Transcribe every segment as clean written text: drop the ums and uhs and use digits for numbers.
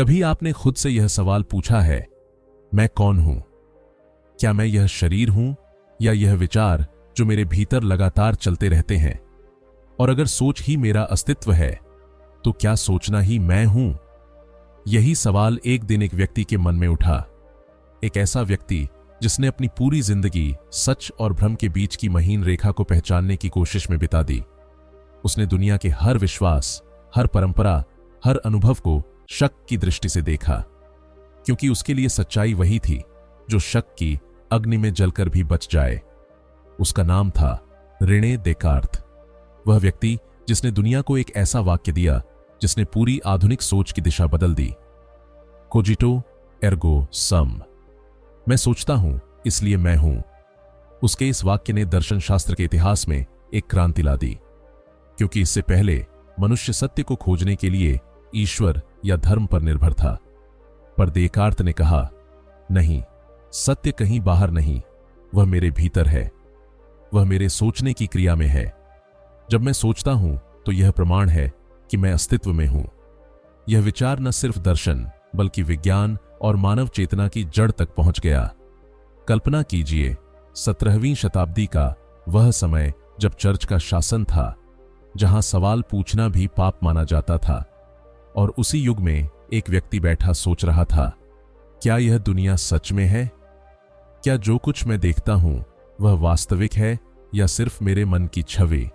कभी आपने खुद से यह सवाल पूछा है, मैं कौन हूं? क्या मैं यह शरीर हूं या यह विचार जो मेरे भीतर लगातार चलते रहते हैं? और अगर सोच ही मेरा अस्तित्व है, तो क्या सोचना ही मैं हूं? यही सवाल एक दिन एक व्यक्ति के मन में उठा। एक ऐसा व्यक्ति जिसने अपनी पूरी जिंदगी सच और भ्रम के बीच की महीन रेखा को पहचानने की कोशिश में बिता दी। उसने दुनिया के हर विश्वास, हर परंपरा, हर अनुभव को शक की दृष्टि से देखा, क्योंकि उसके लिए सच्चाई वही थी जो शक की अग्नि में जलकर भी बच जाए। उसका नाम था रेने देकार्त। वह व्यक्ति जिसने दुनिया को एक ऐसा वाक्य दिया जिसने पूरी आधुनिक सोच की दिशा बदल दी, कोजिटो एर्गो सम। मैं सोचता हूं इसलिए मैं हूं। उसके इस वाक्य ने दर्शन शास्त्र के इतिहास में एक क्रांति ला दी, क्योंकि इससे पहले मनुष्य सत्य को खोजने के लिए ईश्वर या धर्म पर निर्भर था। पर देकार्त ने कहा, नहीं, सत्य कहीं बाहर नहीं, वह मेरे भीतर है। वह मेरे सोचने की क्रिया में है। जब मैं सोचता हूं तो यह प्रमाण है कि मैं अस्तित्व में हूं। यह विचार न सिर्फ दर्शन बल्कि विज्ञान और मानव चेतना की जड़ तक पहुंच गया। कल्पना कीजिए, 17वीं शताब्दी का वह समय जब चर्च का शासन था, जहां सवाल पूछना भी पाप माना जाता था, और उसी युग में एक व्यक्ति बैठा सोच रहा था, क्या यह दुनिया सच में है? क्या जो कुछ मैं देखता हूं वह वास्तविक है या सिर्फ मेरे मन की छवि?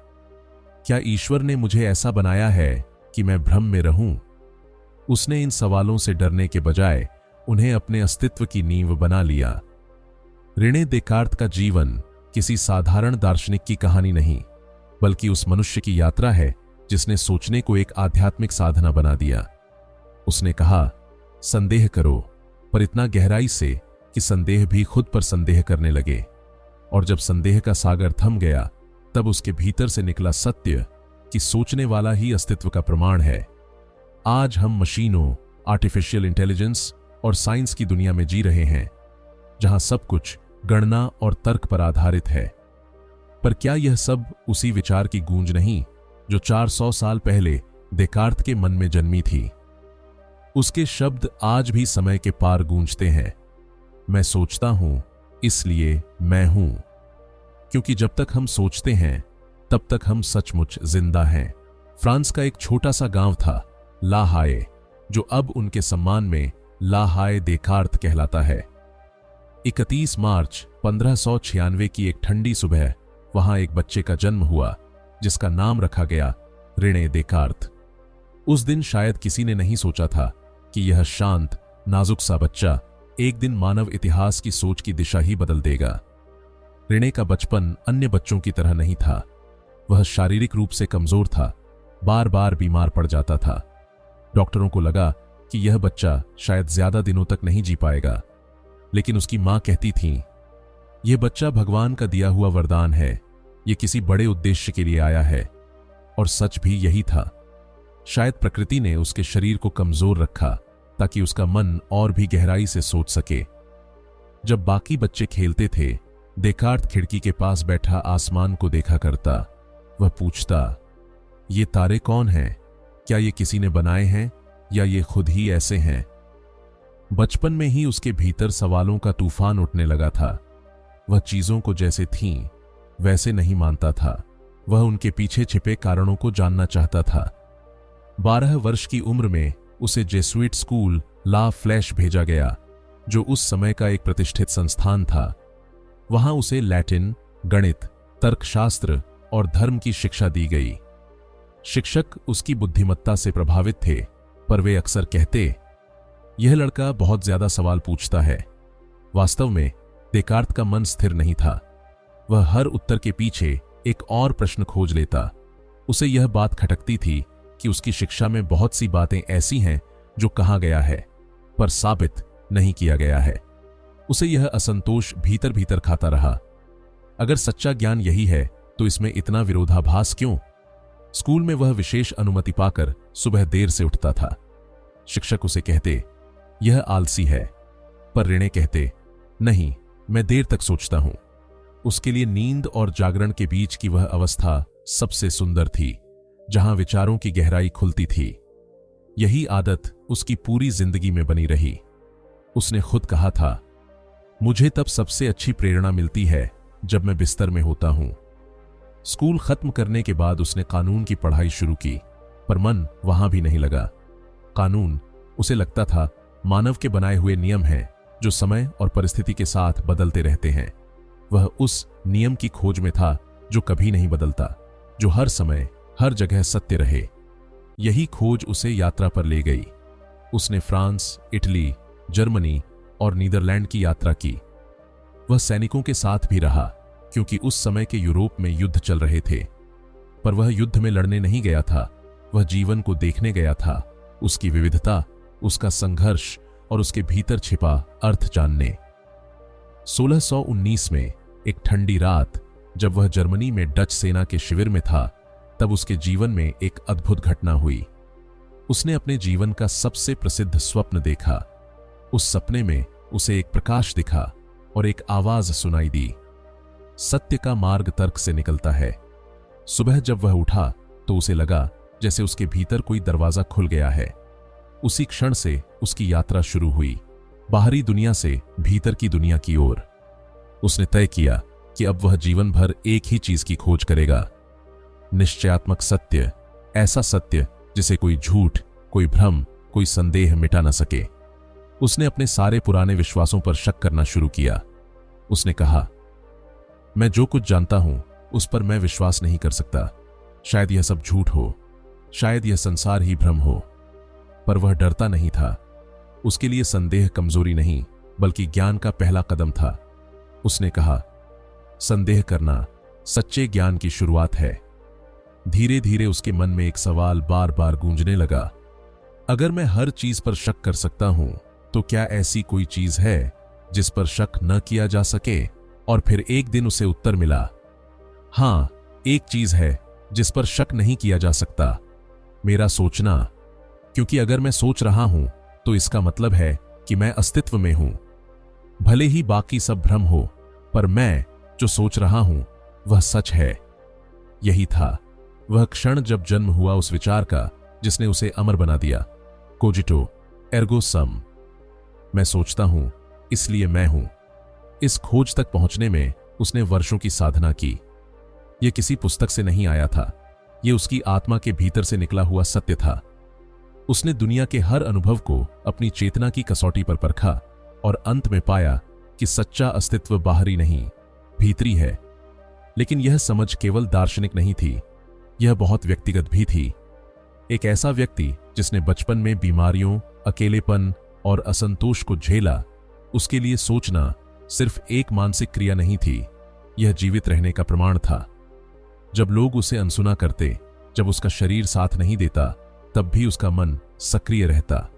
क्या ईश्वर ने मुझे ऐसा बनाया है कि मैं भ्रम में रहूं? उसने इन सवालों से डरने के बजाय उन्हें अपने अस्तित्व की नींव बना लिया। रेने देकार्त का जीवन किसी साधारण दार्शनिक की कहानी नहीं, बल्कि उस मनुष्य की यात्रा है जिसने सोचने को एक आध्यात्मिक साधना बना दिया। उसने कहा, संदेह करो, पर इतना गहराई से कि संदेह भी खुद पर संदेह करने लगे। और जब संदेह का सागर थम गया, तब उसके भीतर से निकला सत्य कि सोचने वाला ही अस्तित्व का प्रमाण है। आज हम मशीनों, आर्टिफिशियल इंटेलिजेंस और साइंस की दुनिया में जी रहे हैं, जहां सब कुछ गणना और तर्क पर आधारित है। पर क्या यह सब उसी विचार की गूंज नहीं जो 400 साल पहले देकार्त के मन में जन्मी थी? उसके शब्द आज भी समय के पार गूंजते हैं। मैं सोचता हूं इसलिए मैं हूं। क्योंकि जब तक हम सोचते हैं तब तक हम सचमुच जिंदा हैं। फ्रांस का एक छोटा सा गांव था, ला हाये, जो अब उनके सम्मान में ला हाये देकार्त कहलाता है। 31 मार्च 1596 की एक ठंडी सुबह वहां एक बच्चे का जन्म हुआ, जिसका नाम रखा गया रेने देकार्त। उस दिन शायद किसी ने नहीं सोचा था कि यह शांत, नाजुक सा बच्चा एक दिन मानव इतिहास की सोच की दिशा ही बदल देगा। रेने का बचपन अन्य बच्चों की तरह नहीं था। वह शारीरिक रूप से कमजोर था, बार बार बीमार पड़ जाता था। डॉक्टरों को लगा कि यह बच्चा शायद ज्यादा दिनों तक नहीं जी पाएगा, लेकिन उसकी मां कहती थी, यह बच्चा भगवान का दिया हुआ वरदान है, यह किसी बड़े उद्देश्य के लिए आया है। और सच भी यही था। शायद प्रकृति ने उसके शरीर को कमजोर रखा ताकि उसका मन और भी गहराई से सोच सके। जब बाकी बच्चे खेलते थे, देकार्त खिड़की के पास बैठा आसमान को देखा करता। वह पूछता, ये तारे कौन हैं? क्या ये किसी ने बनाए हैं या ये खुद ही ऐसे हैं? बचपन में ही उसके भीतर सवालों का तूफान उठने लगा था। वह चीजों को जैसे थीं वैसे नहीं मानता था। वह उनके पीछे छिपे कारणों को जानना चाहता था। 12 वर्ष की उम्र में उसे जेसुइट स्कूल ला फ्लैश भेजा गया, जो उस समय का एक प्रतिष्ठित संस्थान था। वहां उसे लैटिन, गणित, तर्कशास्त्र और धर्म की शिक्षा दी गई। शिक्षक उसकी बुद्धिमत्ता से प्रभावित थे, पर वे अक्सर कहते, यह लड़का बहुत ज्यादा सवाल पूछता है। वास्तव में देकार्त का मन स्थिर नहीं था। वह हर उत्तर के पीछे एक और प्रश्न खोज लेता। उसे यह बात खटकती थी कि उसकी शिक्षा में बहुत सी बातें ऐसी हैं जो कहा गया है पर साबित नहीं किया गया है। उसे यह असंतोष भीतर भीतर खाता रहा। अगर सच्चा ज्ञान यही है तो इसमें इतना विरोधाभास क्यों? स्कूल में वह विशेष अनुमति पाकर सुबह देर से उठता था। शिक्षक उसे कहते, यह आलसी है, पर रेने कहते, नहीं, मैं देर तक सोचता हूं। उसके लिए नींद और जागरण के बीच की वह अवस्था सबसे सुंदर थी, जहां विचारों की गहराई खुलती थी। यही आदत उसकी पूरी जिंदगी में बनी रही। उसने खुद कहा था, मुझे तब सबसे अच्छी प्रेरणा मिलती है जब मैं बिस्तर में होता हूं। स्कूल खत्म करने के बाद उसने कानून की पढ़ाई शुरू की, पर मन वहां भी नहीं लगा। कानून, उसे लगता था, मानव के बनाए हुए नियम हैं जो समय और परिस्थिति के साथ बदलते रहते हैं। वह उस नियम की खोज में था जो कभी नहीं बदलता, जो हर समय हर जगह सत्य रहे। यही खोज उसे यात्रा पर ले गई। उसने फ्रांस, इटली, जर्मनी और नीदरलैंड की यात्रा की। वह सैनिकों के साथ भी रहा, क्योंकि उस समय के यूरोप में युद्ध चल रहे थे। पर वह युद्ध में लड़ने नहीं गया था, वह जीवन को देखने गया था, उसकी विविधता, उसका संघर्ष और उसके भीतर छिपा अर्थ जानने। 1619 में एक ठंडी रात, जब वह जर्मनी में डच सेना के शिविर में था, तब उसके जीवन में एक अद्भुत घटना हुई। उसने अपने जीवन का सबसे प्रसिद्ध स्वप्न देखा। उस सपने में उसे एक प्रकाश दिखा और एक आवाज सुनाई दी, सत्य का मार्ग तर्क से निकलता है। सुबह जब वह उठा तो उसे लगा जैसे उसके भीतर कोई दरवाजा खुल गया है। उसी क्षण से उसकी यात्रा शुरू हुई, बाहरी दुनिया से भीतर की दुनिया की ओर। उसने तय किया कि अब वह जीवन भर एक ही चीज की खोज करेगा, निश्चयात्मक सत्य, ऐसा सत्य जिसे कोई झूठ, कोई भ्रम, कोई संदेह मिटा न सके। उसने अपने सारे पुराने विश्वासों पर शक करना शुरू किया। उसने कहा, मैं जो कुछ जानता हूं उस पर मैं विश्वास नहीं कर सकता। शायद यह सब झूठ हो, शायद यह संसार ही भ्रम हो। पर वह डरता नहीं था। उसके लिए संदेह कमजोरी नहीं, बल्कि ज्ञान का पहला कदम था। उसने कहा, संदेह करना सच्चे ज्ञान की शुरुआत है। धीरे धीरे उसके मन में एक सवाल बार बार गूंजने लगा, अगर मैं हर चीज पर शक कर सकता हूं, तो क्या ऐसी कोई चीज है जिस पर शक न किया जा सके? और फिर एक दिन उसे उत्तर मिला, हां, एक चीज है जिस पर शक नहीं किया जा सकता, मेरा सोचना। क्योंकि अगर मैं सोच रहा हूं तो इसका मतलब है कि मैं अस्तित्व में हूं। भले ही बाकी सब भ्रम हो, पर मैं जो सोच रहा हूं वह सच है। यही था वह क्षण जब जन्म हुआ उस विचार का जिसने उसे अमर बना दिया, कोजिटो एर्गो सम। मैं सोचता हूं इसलिए मैं हूं। इस खोज तक पहुंचने में उसने वर्षों की साधना की। यह किसी पुस्तक से नहीं आया था, यह उसकी आत्मा के भीतर से निकला हुआ सत्य था। उसने दुनिया के हर अनुभव को अपनी चेतना की कसौटी पर परखा और अंत में पाया कि सच्चा अस्तित्व बाहरी नहीं, भीतरी है। लेकिन यह समझ केवल दार्शनिक नहीं थी, यह बहुत व्यक्तिगत भी थी। एक ऐसा व्यक्ति जिसने बचपन में बीमारियों, अकेलेपन और असंतोष को झेला, उसके लिए सोचना सिर्फ एक मानसिक क्रिया नहीं थी, यह जीवित रहने का प्रमाण था। जब लोग उसे अनसुना करते, जब उसका शरीर साथ नहीं देता, तब भी उसका मन सक्रिय रहता,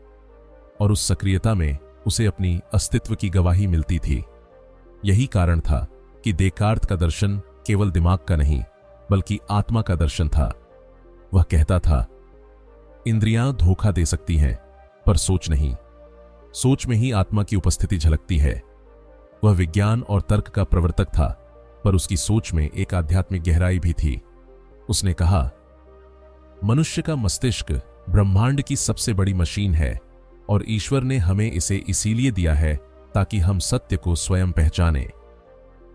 और उस सक्रियता में उसे अपनी अस्तित्व की गवाही मिलती थी। यही कारण था कि देकार्त का दर्शन केवल दिमाग का नहीं, बल्कि आत्मा का दर्शन था। वह कहता था, इंद्रियां धोखा दे सकती हैं, पर सोच नहीं। सोच में ही आत्मा की उपस्थिति झलकती है। वह विज्ञान और तर्क का प्रवर्तक था, पर उसकी सोच में एक आध्यात्मिक गहराई भी थी। उसने कहा, मनुष्य का मस्तिष्क ब्रह्मांड की सबसे बड़ी मशीन है, और ईश्वर ने हमें इसे इसीलिए दिया है ताकि हम सत्य को स्वयं पहचानें।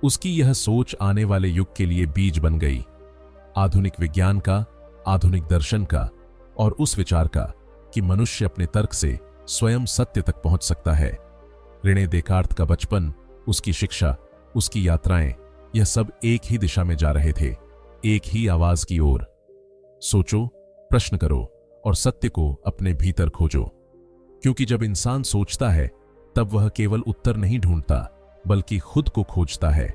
उसकी यह सोच आने वाले युग के लिए बीज बन गई, आधुनिक विज्ञान का, आधुनिक दर्शन का, और उस विचार का कि मनुष्य अपने तर्क से स्वयं सत्य तक पहुंच सकता है। रेने देकार्त का बचपन, उसकी शिक्षा, उसकी यात्राएं, यह सब एक ही दिशा में जा रहे थे, एक ही आवाज की ओर। सोचो, प्रश्न करो और सत्य को अपने भीतर खोजो। क्योंकि जब इंसान सोचता है, तब वह केवल उत्तर नहीं ढूंढता, बल्कि खुद को खोजता है।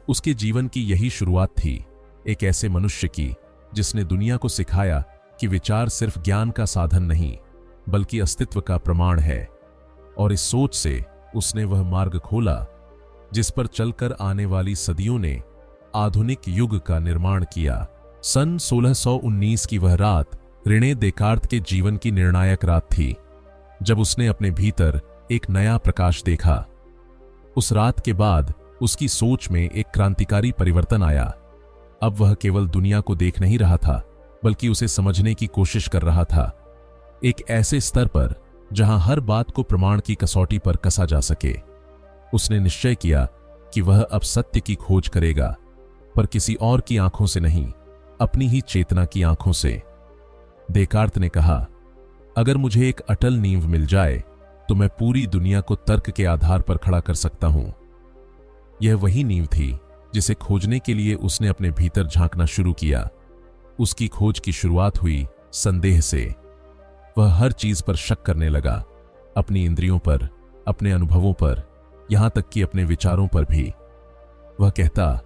उसके जीवन की यही शुरुआत थी, एक ऐसे मनुष्य की जिसने दुनिया को सिखाया कि विचार सिर्फ ज्ञान का साधन नहीं, बल्कि अस्तित्व का प्रमाण है। और इस सोच से उसने वह मार्ग खोला जिस पर चलकर आने वाली सदियों ने आधुनिक युग का निर्माण किया। सन 1619 की वह रात रेने देकार्त के जीवन की निर्णायक रात थी, जब उसने अपने भीतर एक नया प्रकाश देखा। उस रात के बाद उसकी सोच में एक क्रांतिकारी परिवर्तन आया। अब वह केवल दुनिया को देख नहीं रहा था, बल्कि उसे समझने की कोशिश कर रहा था। एक ऐसे स्तर पर जहां हर बात को प्रमाण की कसौटी पर कसा जा सके। उसने निश्चय किया कि वह अब सत्य की खोज करेगा, पर किसी और की आंखों से नहीं, अपनी ही चेतना की आंखों से। देकार्त ने कहा, अगर मुझे एक अटल नींव मिल जाए तो मैं पूरी दुनिया को तर्क के आधार पर खड़ा कर सकता हूं। यह वही नींव थी जिसे खोजने के लिए उसने अपने भीतर झांकना शुरू किया। उसकी खोज की शुरुआत हुई संदेह से। वह हर चीज पर शक करने लगा, अपनी इंद्रियों पर, अपने अनुभवों पर, यहां तक कि अपने विचारों पर भी। वह कहता,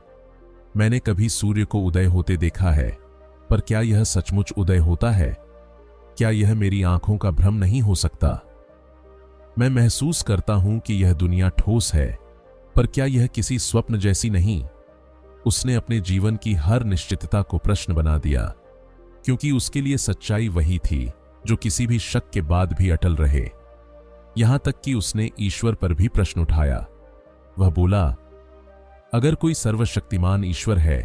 मैंने कभी सूर्य को उदय होते देखा है, पर क्या यह सचमुच उदय होता है? क्या यह मेरी आंखों का भ्रम नहीं हो सकता? मैं महसूस करता हूं कि यह दुनिया ठोस है, पर क्या यह किसी स्वप्न जैसी नहीं? उसने अपने जीवन की हर निश्चितता को प्रश्न बना दिया, क्योंकि उसके लिए सच्चाई वही थी जो किसी भी शक के बाद भी अटल रहे। यहां तक कि उसने ईश्वर पर भी प्रश्न उठाया। वह बोला, अगर कोई सर्वशक्तिमान ईश्वर है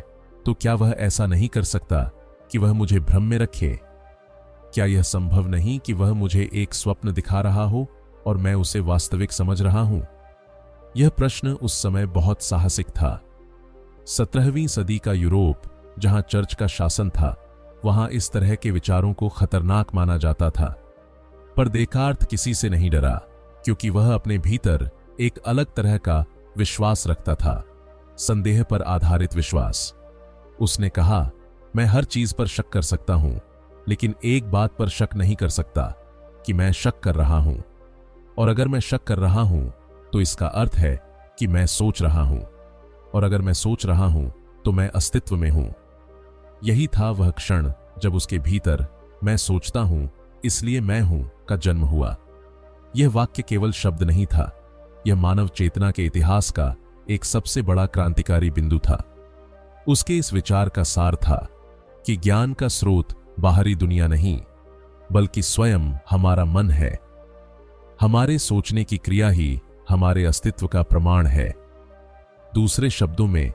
तो क्या वह ऐसा नहीं कर सकता कि वह मुझे भ्रम में रखे? क्या यह संभव नहीं कि वह मुझे एक स्वप्न दिखा रहा हो और मैं उसे वास्तविक समझ रहा हूं? यह प्रश्न उस समय बहुत साहसिक था। 17वीं सदी का यूरोप, जहां चर्च का शासन था, वहां इस तरह के विचारों को खतरनाक माना जाता था। पर देकार्त किसी से नहीं डरा, क्योंकि वह अपने भीतर एक अलग तरह का विश्वास रखता था, संदेह पर आधारित विश्वास। उसने कहा, मैं हर चीज पर शक कर सकता हूं, लेकिन एक बात पर शक नहीं कर सकता कि मैं शक कर रहा हूं। और अगर मैं शक कर रहा हूं तो इसका अर्थ है कि मैं सोच रहा हूं, और अगर मैं सोच रहा हूं तो मैं अस्तित्व में हूं। यही था वह क्षण जब उसके भीतर मैं सोचता हूं इसलिए मैं हूं का जन्म हुआ। यह वाक्य केवल शब्द नहीं था, यह मानव चेतना के इतिहास का एक सबसे बड़ा क्रांतिकारी बिंदु था। उसके इस विचार का सार था कि ज्ञान का स्रोत बाहरी दुनिया नहीं, बल्कि स्वयं हमारा मन है। हमारे सोचने की क्रिया ही हमारे अस्तित्व का प्रमाण है। दूसरे शब्दों में,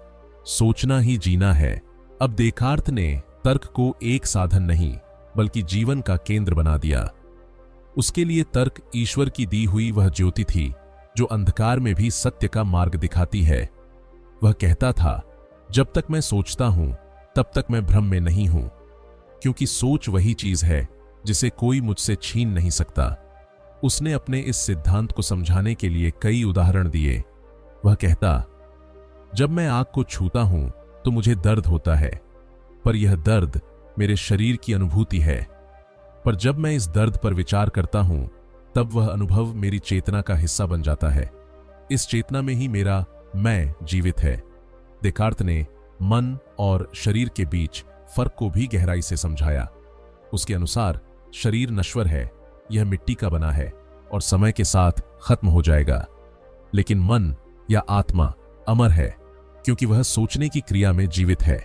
सोचना ही जीना है। अब देकार्त ने तर्क को एक साधन नहीं, बल्कि जीवन का केंद्र बना दिया। उसके लिए तर्क ईश्वर की दी हुई वह ज्योति थी जो अंधकार में भी सत्य का मार्ग दिखाती है। वह कहता था, जब तक मैं सोचता हूं तब तक मैं भ्रम में नहीं हूं, क्योंकि सोच वही चीज है जिसे कोई मुझसे छीन नहीं सकता। उसने अपने इस सिद्धांत को समझाने के लिए कई उदाहरण दिए। वह कहता, जब मैं आग को छूता हूं तो मुझे दर्द होता है, पर यह दर्द मेरे शरीर की अनुभूति है। पर जब मैं इस दर्द पर विचार करता हूं तब वह अनुभव मेरी चेतना का हिस्सा बन जाता है। इस चेतना में ही मेरा मैं जीवित है। देकार्त ने मन और शरीर के बीच फर्क को भी गहराई से समझाया। उसके अनुसार शरीर नश्वर है, यह मिट्टी का बना है और समय के साथ खत्म हो जाएगा, लेकिन मन या आत्मा अमर है, क्योंकि वह सोचने की क्रिया में जीवित है।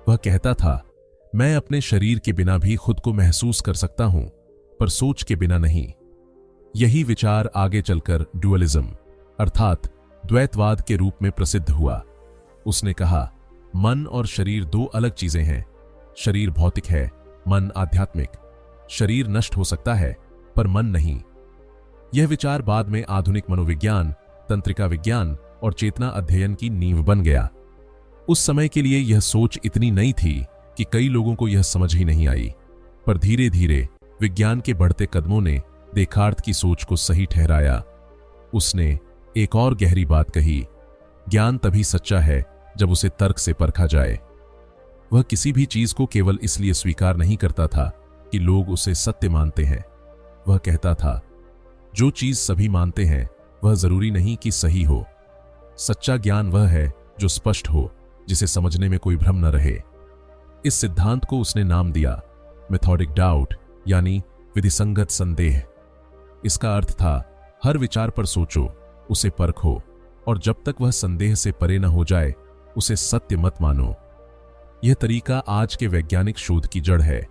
वह कहता था, मैं अपने शरीर के बिना भी खुद को महसूस कर सकता हूं, पर सोच के बिना नहीं। यही विचार आगे चलकर डुअलिज्म अर्थात द्वैतवाद के रूप में प्रसिद्ध हुआ। उसने कहा, मन और शरीर दो अलग चीजें हैं। शरीर भौतिक है, मन आध्यात्मिक। शरीर नष्ट हो सकता है, पर मन नहीं। यह विचार बाद में आधुनिक मनोविज्ञान, तंत्रिका विज्ञान और चेतना अध्ययन की नींव बन गया। उस समय के लिए यह सोच इतनी नई थी कि कई लोगों को यह समझ ही नहीं आई, पर धीरे धीरे विज्ञान के बढ़ते कदमों ने देकार्त की सोच को सही ठहराया। उसने एक और गहरी बात कही, ज्ञान तभी सच्चा है जब उसे तर्क से परखा जाए। वह किसी भी चीज को केवल इसलिए स्वीकार नहीं करता था कि लोग उसे सत्य मानते हैं। वह कहता था, जो चीज सभी मानते हैं वह जरूरी नहीं कि सही हो। सच्चा ज्ञान वह है जो स्पष्ट हो, जिसे समझने में कोई भ्रम न रहे। इस सिद्धांत को उसने नाम दिया मेथोडिक डाउट, यानी विधिसंगत संदेह। इसका अर्थ था, हर विचार पर सोचो, उसे परखो, और जब तक वह संदेह से परे न हो जाए उसे सत्य मत मानो। यह तरीका आज के वैज्ञानिक शोध की जड़ है।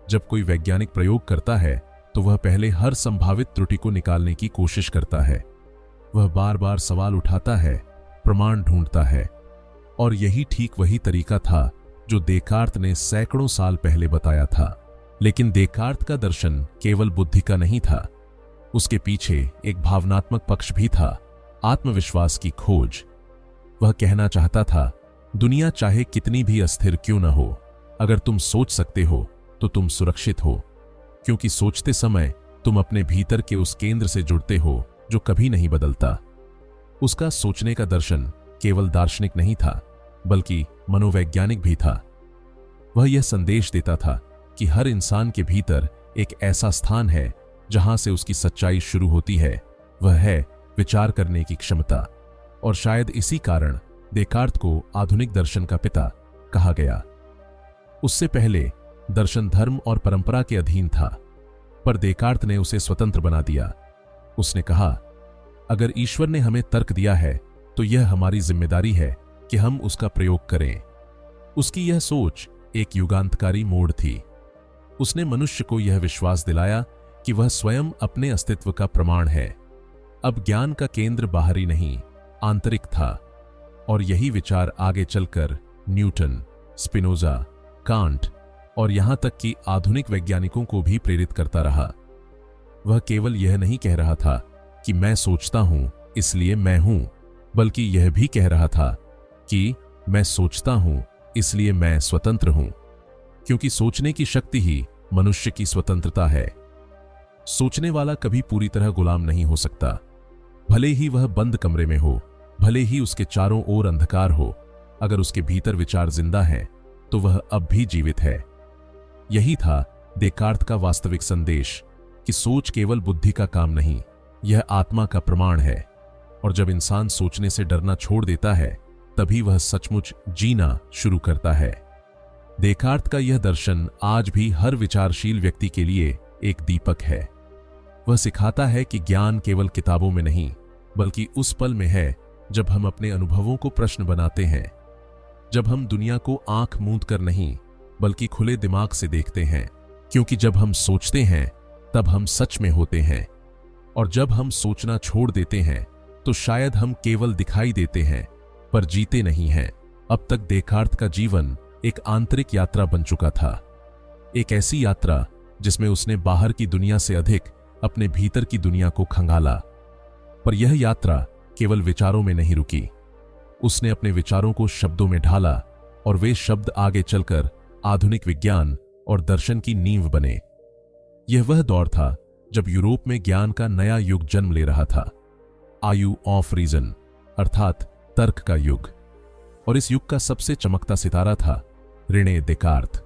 जब कोई वैज्ञानिक प्रयोग करता है तो वह पहले हर संभावित त्रुटि को निकालने की कोशिश करता है। वह बार बार सवाल उठाता है, प्रमाण ढूंढता है, और यही ठीक वही तरीका था जो देकार्त ने सैकड़ों साल पहले बताया था। लेकिन देकार्त का दर्शन केवल बुद्धि का नहीं था, उसके पीछे एक भावनात्मक पक्ष भी था, आत्मविश्वास की खोज। वह कहना चाहता था, दुनिया चाहे कितनी भी अस्थिर क्यों न हो, अगर तुम सोच सकते हो तो तुम सुरक्षित हो, क्योंकि सोचते समय तुम अपने भीतर के उस केंद्र से जुड़ते हो जो कभी नहीं बदलता। उसका सोचने का दर्शन केवल दार्शनिक नहीं था, बल्कि मनोवैज्ञानिक भी था। वह यह संदेश देता था कि हर इंसान के भीतर एक ऐसा स्थान है जहां से उसकी सच्चाई शुरू होती है, वह है विचार करने की क्षमता। और शायद इसी कारण देकार्त को आधुनिक दर्शन का पिता कहा गया। उससे पहले दर्शन धर्म और परंपरा के अधीन था, पर देकार्त ने उसे स्वतंत्र बना दिया। उसने कहा, अगर ईश्वर ने हमें तर्क दिया है तो यह हमारी जिम्मेदारी है कि हम उसका प्रयोग करें। उसकी यह सोच एक युगांतकारी मोड़ थी। उसने मनुष्य को यह विश्वास दिलाया कि वह स्वयं अपने अस्तित्व का प्रमाण है। अब ज्ञान का केंद्र बाहरी नहीं, आंतरिक था। और यही विचार आगे चलकर न्यूटन, स्पिनोजा, कांट और यहां तक कि आधुनिक वैज्ञानिकों को भी प्रेरित करता रहा। वह केवल यह नहीं कह रहा था कि मैं सोचता हूं इसलिए मैं हूं, बल्कि यह भी कह रहा था कि मैं सोचता हूं इसलिए मैं स्वतंत्र हूं, क्योंकि सोचने की शक्ति ही मनुष्य की स्वतंत्रता है। सोचने वाला कभी पूरी तरह गुलाम नहीं हो सकता, भले ही वह बंद कमरे में हो, भले ही उसके चारों ओर अंधकार हो। अगर उसके भीतर विचार जिंदा है तो वह अब भी जीवित है। यही था देकार्त का वास्तविक संदेश कि सोच केवल बुद्धि का काम नहीं, यह आत्मा का प्रमाण है। और जब इंसान सोचने से डरना छोड़ देता है, तभी वह सचमुच जीना शुरू करता है। देकार्त का यह दर्शन आज भी हर विचारशील व्यक्ति के लिए एक दीपक है। वह सिखाता है कि ज्ञान केवल किताबों में नहीं, बल्कि उस पल में है जब हम अपने अनुभवों को प्रश्न बनाते हैं, जब हम दुनिया को आंख मूंद कर नहीं, बल्कि खुले दिमाग से देखते हैं। क्योंकि जब हम सोचते हैं तब हम सच में होते हैं, और जब हम सोचना छोड़ देते हैं तो शायद हम केवल दिखाई देते हैं पर जीते नहीं हैं। अब तक देकार्त का जीवन एक आंतरिक यात्रा बन चुका था, एक ऐसी यात्रा जिसमें उसने बाहर की दुनिया से अधिक अपने भीतर की दुनिया को खंगाला। पर यह यात्रा केवल विचारों में नहीं रुकी, उसने अपने विचारों को शब्दों में ढाला और वे शब्द आगे चलकर आधुनिक विज्ञान और दर्शन की नींव बने। यह वह दौर था जब यूरोप में ज्ञान का नया युग जन्म ले रहा था, आयु ऑफ रीजन अर्थात तर्क का युग। और इस युग का सबसे चमकता सितारा था रेने देकार्त।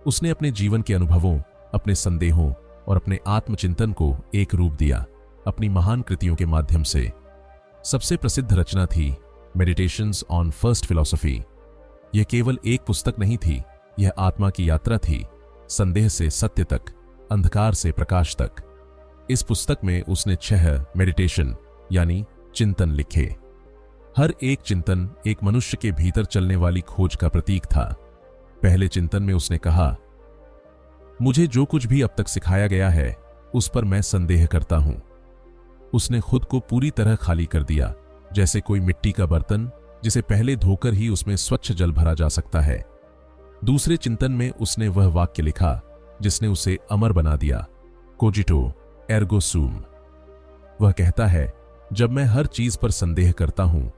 उसने अपने जीवन के अनुभवों, अपने संदेहों और अपने आत्मचिंतन को एक रूप दिया अपनी महान कृतियों के माध्यम से। सबसे प्रसिद्ध रचना थी मेडिटेशंस ऑन फर्स्ट फिलॉसफी। यह केवल एक पुस्तक नहीं थी, यह आत्मा की यात्रा थी, संदेह से सत्य तक, अंधकार से प्रकाश तक। इस पुस्तक में उसने 6 मेडिटेशन यानी चिंतन लिखे। हर एक चिंतन एक मनुष्य के भीतर चलने वाली खोज का प्रतीक था। पहले चिंतन में उसने कहा, मुझे जो कुछ भी अब तक सिखाया गया है उस पर मैं संदेह करता हूं। उसने खुद को पूरी तरह खाली कर दिया, जैसे कोई मिट्टी का बर्तन जिसे पहले धोकर ही उसमें स्वच्छ जल भरा जा सकता है। दूसरे चिंतन में उसने वह वाक्य लिखा जिसने उसे अमर बना दिया, कोजिटो एर्गो सूम। वह कहता है, जब मैं हर चीज पर संदेह करता हूं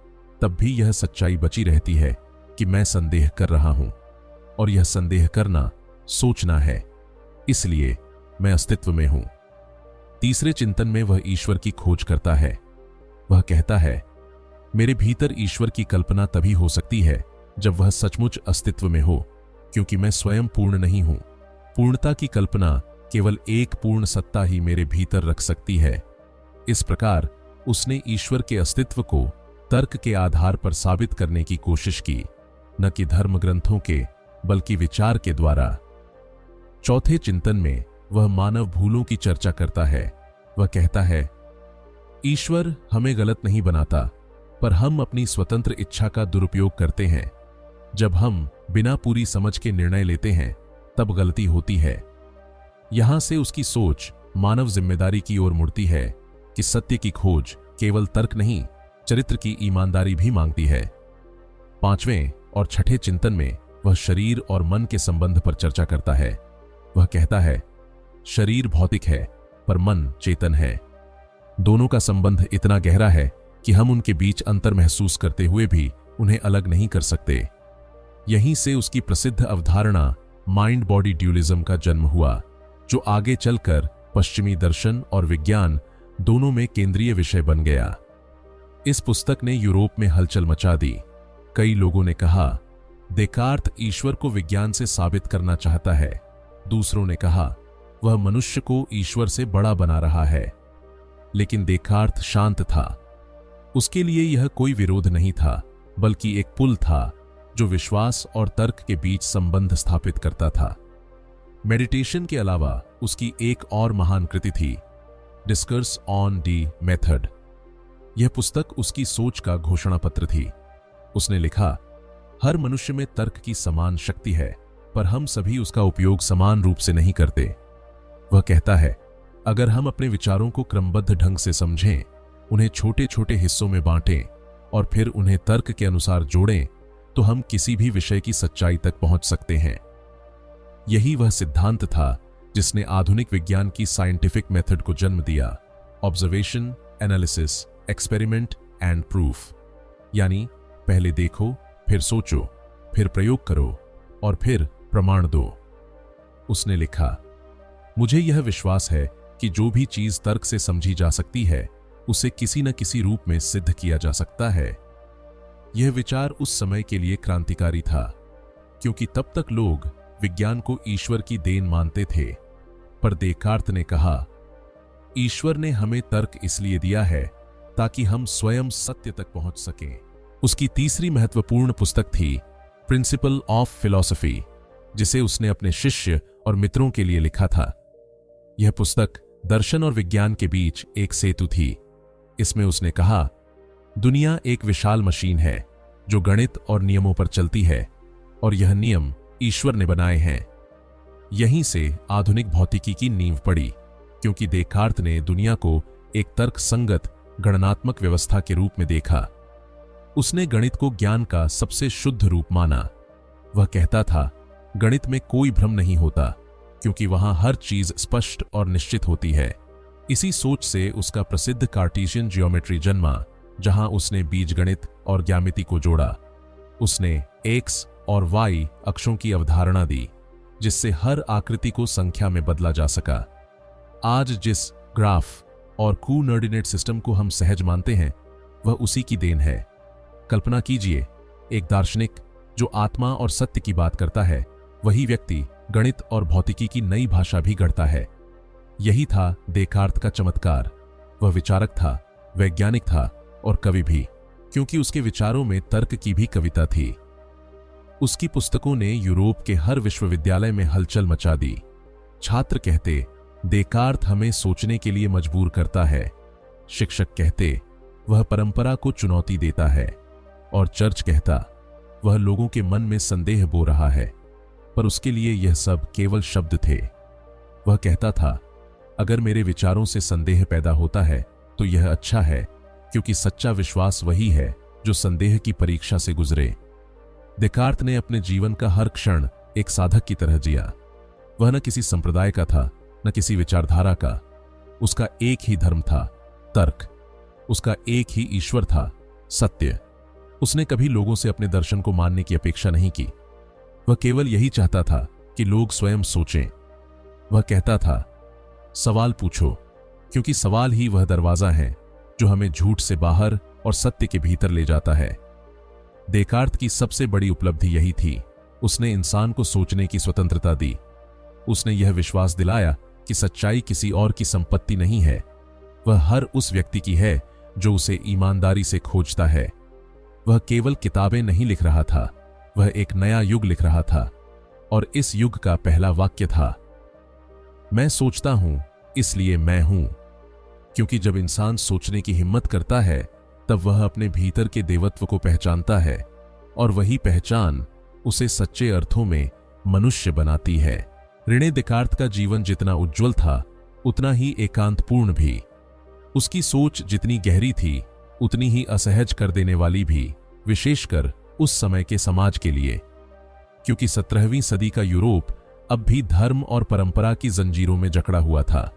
तब भी यह सच्चाई बची रहती है कि मैं संदेह कर रहा हूं, और यह संदेह करना सोचना है, इसलिए मैं अस्तित्व में हूं। तीसरे चिंतन में वह ईश्वर की खोज करता है। वह कहता है, मेरे भीतर ईश्वर की कल्पना तभी हो सकती है जब वह सचमुच अस्तित्व में हो, क्योंकि मैं स्वयं पूर्ण नहीं हूं। पूर्णता की कल्पना केवल एक पूर्ण सत्ता ही मेरे भीतर रख सकती है। इस प्रकार उसने ईश्वर के अस्तित्व को तर्क के आधार पर साबित करने की कोशिश की, न कि धर्म ग्रंथों के बल्कि विचार के द्वारा। चौथे चिंतन में वह मानव भूलों की चर्चा करता है। वह कहता है, ईश्वर हमें गलत नहीं बनाता, पर हम अपनी स्वतंत्र इच्छा का दुरुपयोग करते हैं। जब हम बिना पूरी समझ के निर्णय लेते हैं तब गलती होती है। यहां से उसकी सोच मानव जिम्मेदारी की ओर मुड़ती है कि सत्य की खोज केवल तर्क नहीं, चरित्र की ईमानदारी भी मांगती है। पांचवें और छठे चिंतन में वह शरीर और मन के संबंध पर चर्चा करता है। वह कहता है, शरीर भौतिक है पर मन चेतन है। दोनों का संबंध इतना गहरा है कि हम उनके बीच अंतर महसूस करते हुए भी उन्हें अलग नहीं कर सकते। यहीं से उसकी प्रसिद्ध अवधारणा माइंड बॉडी ड्यूलिज्म का जन्म हुआ, जो आगे चलकर पश्चिमी दर्शन और विज्ञान दोनों में केंद्रीय विषय बन गया। इस पुस्तक ने यूरोप में हलचल मचा दी। कई लोगों ने कहा, देकार्त ईश्वर को विज्ञान से साबित करना चाहता है। दूसरों ने कहा, वह मनुष्य को ईश्वर से बड़ा बना रहा है। लेकिन देकार्त शांत था। उसके लिए यह कोई विरोध नहीं था, बल्कि एक पुल था जो विश्वास और तर्क के बीच संबंध स्थापित करता था। मेडिटेशन के अलावा उसकी एक और महान कृति थी, डिस्कर्स ऑन दी मेथड। यह पुस्तक उसकी सोच का घोषणा पत्र थी। उसने लिखा, हर मनुष्य में तर्क की समान शक्ति है, पर हम सभी उसका उपयोग समान रूप से नहीं करते। वह कहता है, अगर हम अपने विचारों को क्रमबद्ध ढंग से समझें, उन्हें छोटे छोटे हिस्सों में बांटें और फिर उन्हें तर्क के अनुसार जोड़ें, तो हम किसी भी विषय की सच्चाई तक पहुंच सकते हैं। यही वह सिद्धांत था जिसने आधुनिक विज्ञान की साइंटिफिक मेथड को जन्म दिया, observation, analysis, experiment and proof. यानी पहले देखो, फिर सोचो, फिर प्रयोग करो और फिर प्रमाण दो। उसने लिखा, मुझे यह विश्वास है कि जो भी चीज तर्क से समझी जा सकती है, उसे किसी न किसी रूप में सिद्ध किया जा सकता है। यह विचार उस समय के लिए क्रांतिकारी था, क्योंकि तब तक लोग विज्ञान को ईश्वर की देन मानते थे। पर देकार्त ने कहा, ईश्वर ने हमें तर्क इसलिए दिया है ताकि हम स्वयं सत्य तक पहुंच सकें। उसकी तीसरी महत्वपूर्ण पुस्तक थी प्रिंसिपल ऑफ फिलॉसफी, जिसे उसने अपने शिष्य और मित्रों के लिए लिखा था। यह पुस्तक दर्शन और विज्ञान के बीच एक सेतु थी। इसमें उसने कहा, दुनिया एक विशाल मशीन है जो गणित और नियमों पर चलती है, और यह नियम ईश्वर ने बनाए हैं। यहीं से आधुनिक भौतिकी की नींव पड़ी, क्योंकि देकार्त ने दुनिया को एक तर्कसंगत गणनात्मक व्यवस्था के रूप में देखा। उसने गणित को ज्ञान का सबसे शुद्ध रूप माना। वह कहता था, गणित में कोई भ्रम नहीं होता, क्योंकि वहां हर चीज स्पष्ट और निश्चित होती है। इसी सोच से उसका प्रसिद्ध कार्टेशियन ज्योमेट्री जन्मा, जहां उसने बीजगणित और ज्यामिति को जोड़ा। उसने एक्स और वाई अक्षों की अवधारणा दी, जिससे हर आकृति को संख्या में बदला जा सका। आज जिस ग्राफ और कोऑर्डिनेट सिस्टम को हम सहज मानते हैं, वह उसी की देन है। कल्पना कीजिए, एक दार्शनिक जो आत्मा और सत्य की बात करता है, वही व्यक्ति गणित और भौतिकी की नई भाषा भी गढ़ता है। यही था देकार्त का चमत्कार। वह विचारक था, वैज्ञानिक था और कवि भी, क्योंकि उसके विचारों में तर्क की भी कविता थी। उसकी पुस्तकों ने यूरोप के हर विश्वविद्यालय में हलचल मचा दी। छात्र कहते, देकार्त हमें सोचने के लिए मजबूर करता है। शिक्षक कहते, वह परंपरा को चुनौती देता है। और चर्च कहता, वह लोगों के मन में संदेह बो रहा है। पर उसके लिए यह सब केवल शब्द थे। वह कहता था, अगर मेरे विचारों से संदेह पैदा होता है तो यह अच्छा है, क्योंकि सच्चा विश्वास वही है जो संदेह की परीक्षा से गुजरे। देकार्त ने अपने जीवन का हर क्षण एक साधक की तरह जिया। वह न किसी संप्रदाय का था, न किसी विचारधारा का। उसका एक ही धर्म था, तर्क। उसका एक ही ईश्वर था, सत्य। उसने कभी लोगों से अपने दर्शन को मानने की अपेक्षा नहीं की। वह केवल यही चाहता था कि लोग स्वयं सोचें। वह कहता था, सवाल पूछो, क्योंकि सवाल ही वह दरवाजा है जो हमें झूठ से बाहर और सत्य के भीतर ले जाता है। देकार्त की सबसे बड़ी उपलब्धि यही थी। उसने इंसान को सोचने की स्वतंत्रता दी। उसने यह विश्वास दिलाया कि सच्चाई किसी और की संपत्ति नहीं है, वह हर उस व्यक्ति की है जो उसे ईमानदारी से खोजता है। वह केवल किताबें नहीं लिख रहा था, वह एक नया युग लिख रहा था, और इस युग का पहला वाक्य था, मैं सोचता हूं इसलिए मैं हूं। क्योंकि जब इंसान सोचने की हिम्मत करता है, तब वह अपने भीतर के देवत्व को पहचानता है, और वही पहचान उसे सच्चे अर्थों में मनुष्य बनाती है। रेने देकार्त का जीवन जितना उज्जवल था, उतना ही एकांतपूर्ण भी। उसकी सोच जितनी गहरी थी, उतनी ही असहज कर देने वाली भी, विशेषकर उस समय के समाज के लिए। क्योंकि 17वीं सदी का यूरोप अब भी धर्म और परंपरा की जंजीरों में जकड़ा हुआ था।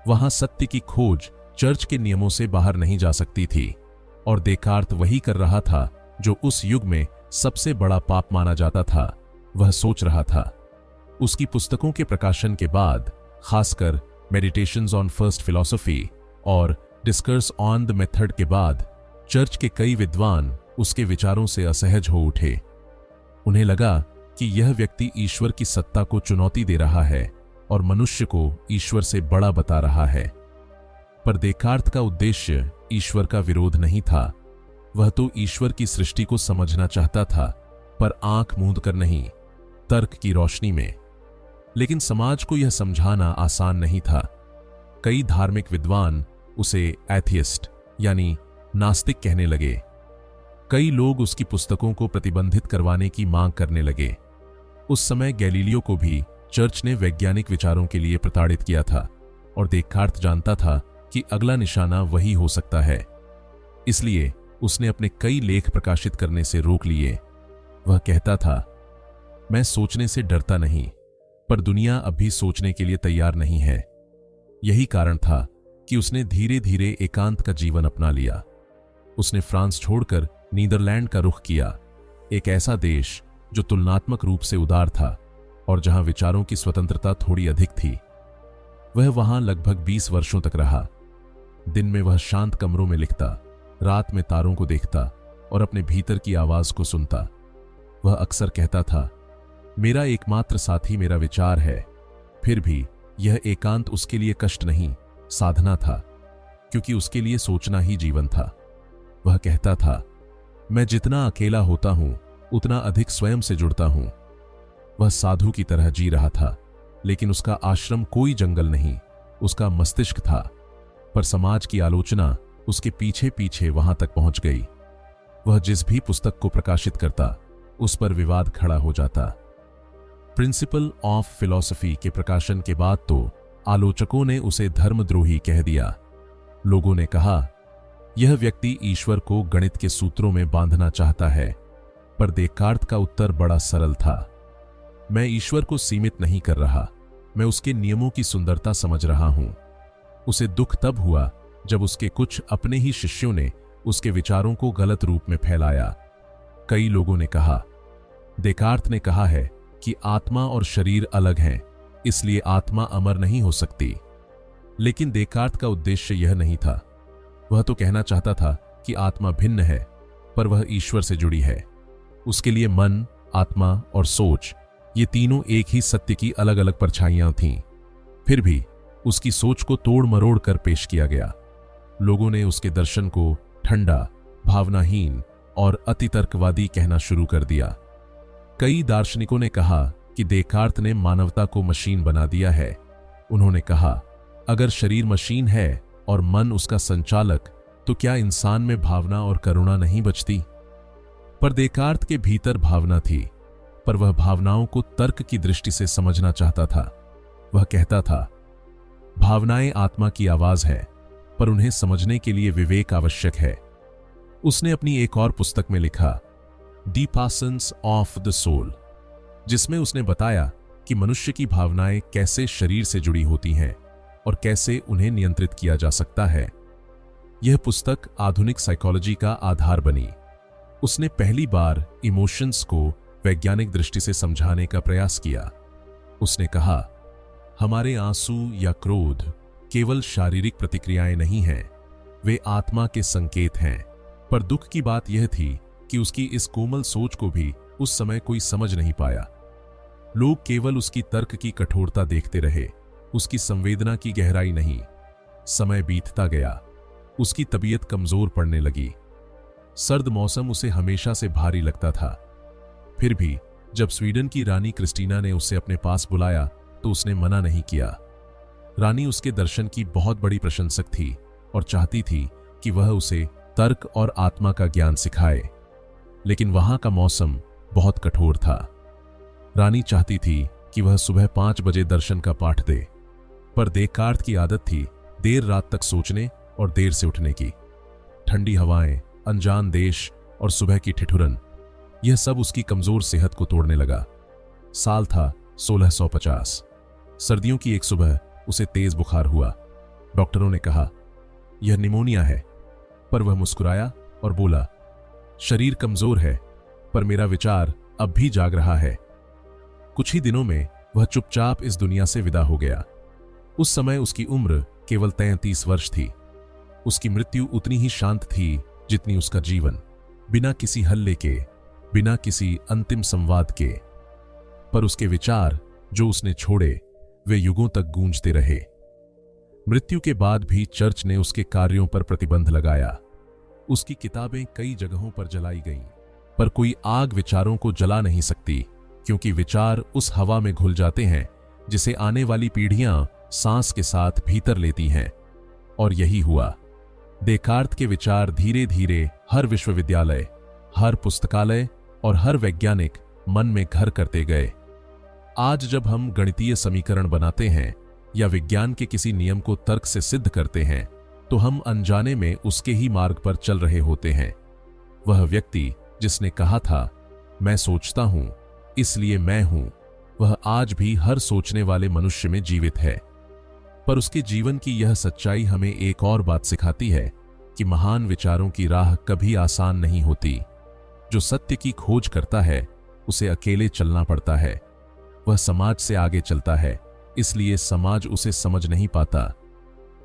वहां सत्य की खोज चर्च के नियमों से बाहर नहीं जा सकती थी, और देकार्त वही कर रहा था जो उस युग में सबसे बड़ा पाप माना जाता था। वह सोच रहा था। उसकी पुस्तकों के प्रकाशन के बाद, खासकर मेडिटेशंस ऑन फर्स्ट फिलॉसफी और डिस्कर्स ऑन द मेथड के बाद, चर्च के कई विद्वान उसके विचारों से असहज हो उठे। उन्हें लगा कि यह व्यक्ति ईश्वर की सत्ता को चुनौती दे रहा है और मनुष्य को ईश्वर से बड़ा बता रहा है। पर देकार्त का उद्देश्य ईश्वर का विरोध नहीं था। वह तो ईश्वर की सृष्टि को समझना चाहता था, पर आंख मूंद कर नहीं, तर्क की रोशनी में। लेकिन समाज को यह समझाना आसान नहीं था। कई धार्मिक विद्वान उसे एथियस्ट यानी नास्तिक कहने लगे। कई लोग उसकी पुस्तकों को प्रतिबंधित करवाने की मांग करने लगे। उस समय गैलीलियो को भी चर्च ने वैज्ञानिक विचारों के लिए प्रताड़ित किया था, और देकार्त जानता था कि अगला निशाना वही हो सकता है। इसलिए उसने अपने कई लेख प्रकाशित करने से रोक लिए। वह कहता था, मैं सोचने से डरता नहीं, पर दुनिया अभी सोचने के लिए तैयार नहीं है। यही कारण था कि उसने धीरे धीरे एकांत का जीवन अपना लिया। उसने फ्रांस छोड़कर नीदरलैंड का रुख किया, एक ऐसा देश जो तुलनात्मक रूप से उदार था और जहां विचारों की स्वतंत्रता थोड़ी अधिक थी। वह वहां लगभग 20 वर्षों तक रहा। दिन में वह शांत कमरों में लिखता, रात में तारों को देखता और अपने भीतर की आवाज को सुनता। वह अक्सर कहता था, मेरा एकमात्र साथी मेरा विचार है। फिर भी यह एकांत उसके लिए कष्ट नहीं, साधना था, क्योंकि उसके लिए सोचना ही जीवन था। वह कहता था, मैं जितना अकेला होता हूं उतना अधिक स्वयं से जुड़ता हूं। वह साधु की तरह जी रहा था, लेकिन उसका आश्रम कोई जंगल नहीं, उसका मस्तिष्क था। पर समाज की आलोचना उसके पीछे पीछे वहां तक पहुंच गई। वह जिस भी पुस्तक को प्रकाशित करता, उस पर विवाद खड़ा हो जाता। प्रिंसिपल ऑफ फिलॉसफी के प्रकाशन के बाद तो आलोचकों ने उसे धर्मद्रोही कह दिया। लोगों ने कहा, यह व्यक्ति ईश्वर को गणित के सूत्रों में बांधना चाहता है। पर देकार्त का उत्तर बड़ा सरल था, मैं ईश्वर को सीमित नहीं कर रहा, मैं उसके नियमों की सुंदरता समझ रहा हूं। उसे दुख तब हुआ जब उसके कुछ अपने ही शिष्यों ने उसके विचारों को गलत रूप में फैलाया। कई लोगों ने कहा, देकार्त ने कहा है कि आत्मा और शरीर अलग हैं, इसलिए आत्मा अमर नहीं हो सकती। लेकिन देकार्त का उद्देश्य यह नहीं था। वह तो कहना चाहता था कि आत्मा भिन्न है, पर वह ईश्वर से जुड़ी है। उसके लिए मन, आत्मा और सोच, ये तीनों एक ही सत्य की अलग अलग परछाइयां थीं। फिर भी उसकी सोच को तोड़ मरोड़ कर पेश किया गया। लोगों ने उसके दर्शन को ठंडा, भावनाहीन और अतितर्कवादी कहना शुरू कर दिया। कई दार्शनिकों ने कहा कि देकार्त ने मानवता को मशीन बना दिया है। उन्होंने कहा, अगर शरीर मशीन है और मन उसका संचालक, तो क्या इंसान में भावना और करुणा नहीं बचती? पर देकार्त के भीतर भावना थी, पर वह भावनाओं को तर्क की दृष्टि से समझना चाहता था। वह कहता था, भावनाएं आत्मा की आवाज है, पर उन्हें समझने के लिए विवेक आवश्यक है। उसने अपनी एक और पुस्तक में लिखा, the patience of the soul, जिसमें उसने बताया कि मनुष्य की भावनाएं कैसे शरीर से जुड़ी होती हैं और कैसे उन्हें नियंत्रित किया जा सकता है। यह पुस्तक आधुनिक साइकोलॉजी का आधार बनी। उसने पहली बार इमोशंस को वैज्ञानिक दृष्टि से समझाने का प्रयास किया। उसने कहा, हमारे आंसू या क्रोध केवल शारीरिक प्रतिक्रियाएं नहीं हैं, वे आत्मा के संकेत हैं। पर दुख की बात यह थी कि उसकी इस कोमल सोच को भी उस समय कोई समझ नहीं पाया। लोग केवल उसकी तर्क की कठोरता देखते रहे, उसकी संवेदना की गहराई नहीं। समय बीतता गया, उसकी तबीयत कमजोर पड़ने लगी। सर्द मौसम उसे हमेशा से भारी लगता था। फिर भी जब स्वीडन की रानी क्रिस्टीना ने उसे अपने पास बुलाया तो उसने मना नहीं किया। रानी उसके दर्शन की बहुत बड़ी प्रशंसक थी और चाहती थी कि वह उसे तर्क और आत्मा का ज्ञान सिखाए। लेकिन वहां का मौसम बहुत कठोर था। रानी चाहती थी कि वह सुबह 5 बजे दर्शन का पाठ दे, पर देकार्त की आदत थी देर रात तक सोचने और देर से उठने की। ठंडी हवाएं, अनजान देश और सुबह की ठिठुरन, यह सब उसकी कमजोर सेहत को तोड़ने लगा। साल था 1650। सर्दियों की एक सुबह उसे तेज बुखार हुआ। डॉक्टरों ने कहा यह निमोनिया है, पर वह मुस्कुराया और बोला शरीर कमजोर है, पर मेरा विचार अब भी जाग रहा है। कुछ ही दिनों में वह चुपचाप इस दुनिया से विदा हो गया। उस समय उसकी उम्र केवल 33 वर्ष थी। उसकी मृत्यु उतनी ही शांत थी जितनी उसका जीवन, बिना किसी हल्ले के, बिना किसी अंतिम संवाद के। पर उसके विचार जो उसने छोड़े वे युगों तक गूंजते रहे। मृत्यु के बाद भी चर्च ने उसके कार्यों पर प्रतिबंध लगाया। उसकी किताबें कई जगहों पर जलाई गईं, पर कोई आग विचारों को जला नहीं सकती, क्योंकि विचार उस हवा में घुल जाते हैं जिसे आने वाली पीढ़ियां सांस के साथ भीतर लेती हैं। और यही हुआ। देकार्त के विचार धीरे धीरे हर विश्वविद्यालय, हर पुस्तकालय और हर वैज्ञानिक मन में घर करते गए। आज जब हम गणितीय समीकरण बनाते हैं या विज्ञान के किसी नियम को तर्क से सिद्ध करते हैं, तो हम अनजाने में उसके ही मार्ग पर चल रहे होते हैं। वह व्यक्ति जिसने कहा था मैं सोचता हूं इसलिए मैं हूं, वह आज भी हर सोचने वाले मनुष्य में जीवित है। पर उसके जीवन की यह सच्चाई हमें एक और बात सिखाती है कि महान विचारों की राह कभी आसान नहीं होती। जो सत्य की खोज करता है उसे अकेले चलना पड़ता है। वह समाज से आगे चलता है, इसलिए समाज उसे समझ नहीं पाता।